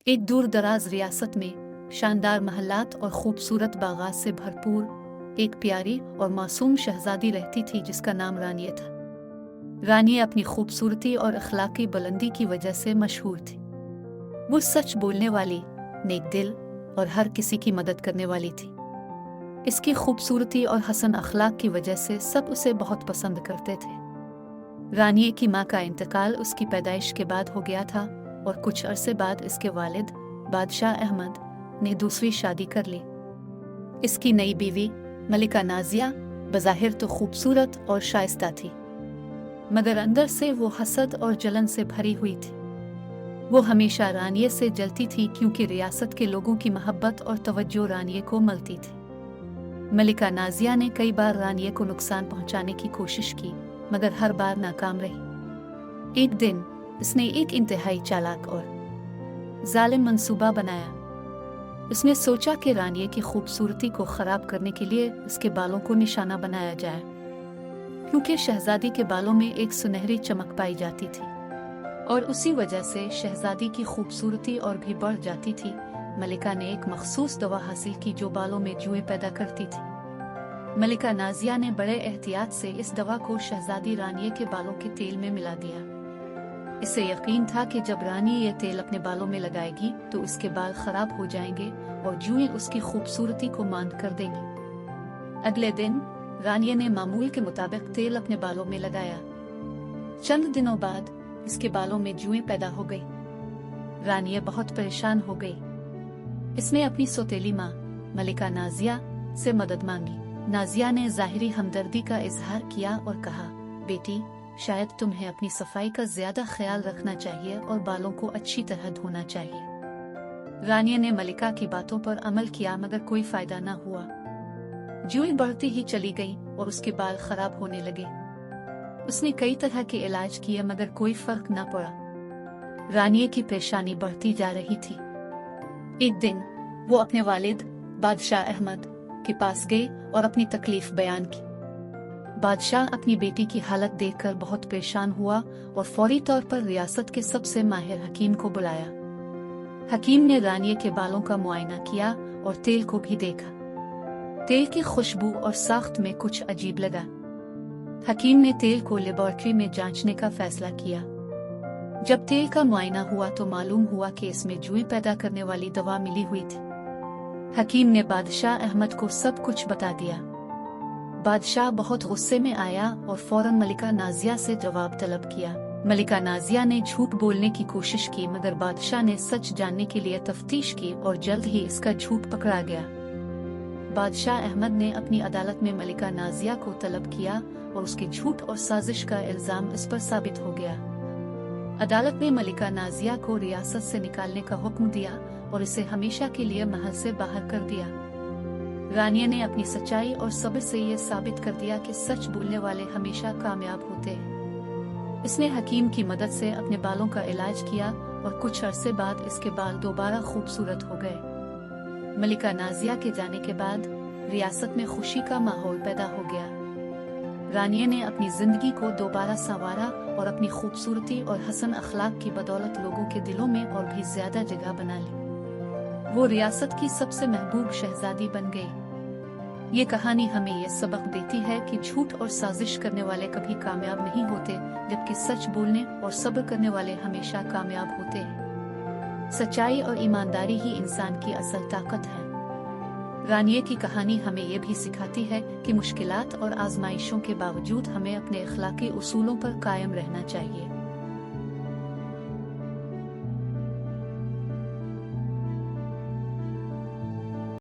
एक दूर दराज रियासत में शानदार महलात और खूबसूरत बागात से भरपूर एक प्यारी और मासूम शहजादी रहती थी जिसका नाम रानिया था। रानिया अपनी खूबसूरती और अखलाकी बुलंदी की वजह से मशहूर थी। वो सच बोलने वाली, नेक दिल और हर किसी की मदद करने वाली थी। इसकी खूबसूरती और हसन अखलाक की वजह से सब उसे बहुत पसंद करते थे। रानिया की माँ का इंतकाल उसकी पैदाइश के बाद हो गया था और कुछ अरसे बाद इसके वालिद बादशाह अहमद ने दूसरी शादी कर ली। इसकी नई बीवी मलिका नाजिया बज़ाहिर तो खूबसूरत और शाइस्ता थी, मगर अंदर से वो हसद और जलन से भरी हुई थी। वो हमेशा रानिया से जलती थी क्योंकि रियासत के लोगों की मोहब्बत और तवज्जो रानिया को मिलती थी। मलिका नाजिया ने कई बार रानिया को नुकसान पहुंचाने की कोशिश की, मगर हर बार नाकाम रही। एक दिन उसने एक इंतहाई चालाक और जालिम मंसूबा बनाया। उसने सोचा कि रानिया की खूबसूरती को खराब करने के लिए उसके बालों को निशाना बनाया जाए, क्योंकि शहजादी के बालों में एक सुनहरी चमक पाई जाती थी और उसी वजह से शहजादी की खूबसूरती और भी बढ़ जाती थी। मलिका ने एक मखसूस दवा हासिल की जो बालों में जुएं पैदा करती थी। मलिका नाजिया ने बड़े एहतियात से इस दवा को शहजादी रानिया के बालों के तेल में मिला दिया। इसे यकीन था कि जब रानी ये तेल अपने बालों में लगाएगी तो उसके बाल खराब हो जाएंगे और जुएं उसकी खूबसूरती को मांद कर देंगी। अगले दिन रानिया ने मामूल के मुताबिक तेल अपने बालों में लगाया। चंद दिनों बाद इसके बालों में जुएं पैदा हो गई। रानिया बहुत परेशान हो गई। इसने अपनी सौतेली माँ मलिका नाजिया से मदद मांगी। नाजिया ने ज़ाहिरी हमदर्दी का इजहार किया और कहा, बेटी, शायद तुम्हें अपनी सफाई का ज्यादा ख्याल रखना चाहिए और बालों को अच्छी तरह धोना चाहिए। रानिया ने मलिका की बातों पर अमल किया, मगर कोई फायदा न हुआ। जुएं बढ़ती ही चली गई और उसके बाल खराब होने लगे। उसने कई तरह के इलाज किए, मगर कोई फर्क न पड़ा। रानिया की परेशानी बढ़ती जा रही थी। एक दिन वो अपने वालिद बादशाह अहमद के पास गई और अपनी तकलीफ बयान की। बादशाह अपनी बेटी की हालत देखकर बहुत परेशान हुआ और फौरी तौर पर रियासत के सबसे माहिर हकीम को बुलाया। हकीम ने रानिया के बालों का मुआयना किया और तेल को भी देखा। तेल की खुशबू और साख्त में कुछ अजीब लगा। हकीम ने तेल को लेबोरेटरी में जांचने का फैसला किया। जब तेल का मुआयना हुआ तो मालूम हुआ कि इसमें जुएं पैदा करने वाली दवा मिली हुई थी। हकीम ने बादशाह अहमद को सब कुछ बता दिया। बादशाह बहुत गुस्से में आया और फौरन मलिका नाजिया से जवाब तलब किया। मलिका नाजिया ने झूठ बोलने की कोशिश की, मगर बादशाह ने सच जानने के लिए तफ्तीश की और जल्द ही इसका झूठ पकड़ा गया। बादशाह अहमद ने अपनी अदालत में मलिका नाजिया को तलब किया और उसके झूठ और साजिश का इल्जाम इस पर साबित हो गया। अदालत ने मलिका नाजिया को रियासत से निकालने का हुक्म दिया और इसे हमेशा के लिए महल से बाहर कर दिया। रानिया ने अपनी सच्चाई और सब्र से ये साबित कर दिया कि सच बोलने वाले हमेशा कामयाब होते हैं। इसने हकीम की मदद से अपने बालों का इलाज किया और कुछ अरसे बाद इसके बाल दोबारा खूबसूरत हो गए। मलिका नाजिया के जाने के बाद रियासत में खुशी का माहौल पैदा हो गया। रानिया ने अपनी जिंदगी को दोबारा संवारा और अपनी खूबसूरती और हसन अखलाक की बदौलत लोगों के दिलों में और भी ज्यादा जगह बना ली। वो रियासत की सबसे महबूब शहजादी बन गई। ये कहानी हमें ये सबक देती है कि झूठ और साजिश करने वाले कभी कामयाब नहीं होते, जबकि सच बोलने और सब्र करने वाले हमेशा कामयाब होते हैं। सच्चाई और ईमानदारी ही इंसान की असल ताकत है। रानिया की कहानी हमें ये भी सिखाती है कि मुश्किलात और आजमाइशों के बावजूद हमें अपने अखलाकी उसूलों पर कायम रहना चाहिए।